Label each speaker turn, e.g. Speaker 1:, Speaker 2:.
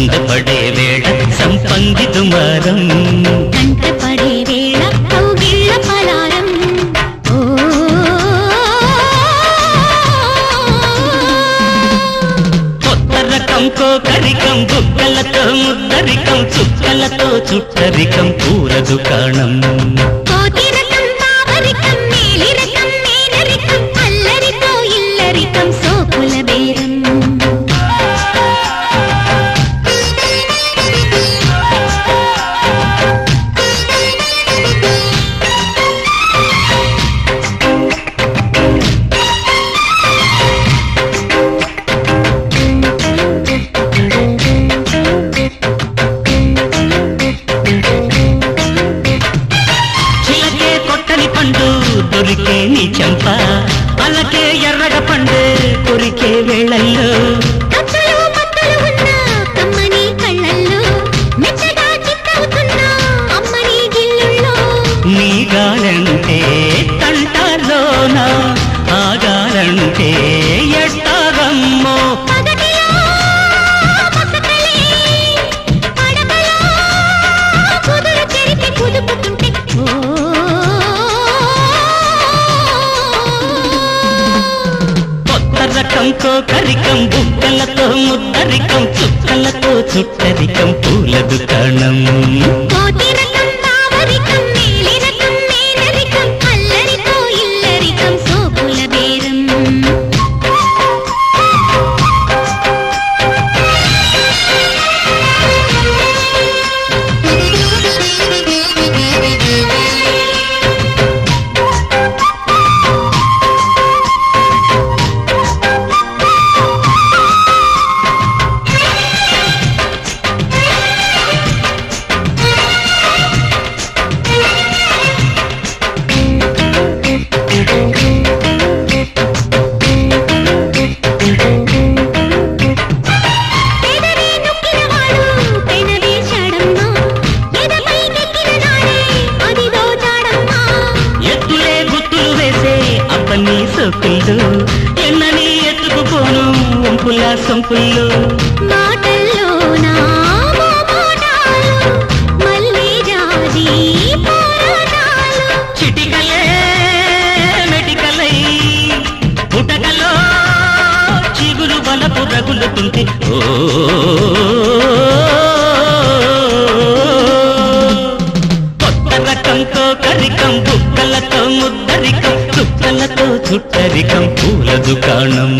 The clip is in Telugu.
Speaker 1: సందపడే వేళ సంపంగి దుమారం
Speaker 2: కంటపడే వేళ కౌగిళ్ళ పలారం
Speaker 1: కొత్త రకం కోకరికం బుగ్గలతో ముద్దరికం చుక్కలతో చుట్టరికం పూల దుకాణం సోకుల బేరం చిలకే కొట్టని పండు దొరికే నీ చెంప అలకే ఎర్రగ పండు కొరికే వేళల్లో నీ గాలంటే తంటలోన ఆగాలంటే ఎట్టాగమ్మో రకం కోకరికం బుగ్గలతో ముద్దరికం చుక్కలతో చుట్టరికం పూల దుకాణం సోకుల బేరం నీ సోకుల్లో ఎన్నని ఎత్తుకుపోను వంపుల సొంపుల్లో
Speaker 2: మాటల్లో నా మళ్ళీ జాజి
Speaker 1: చిటికలే మెటికలై పుటకలో చిగురు బలపు రగులుతుంటే కొత్త రకంతో కరికం బుక్కలతో ముద్దరికం చుక్కలతో చుట్టరికం పూల దుకాణం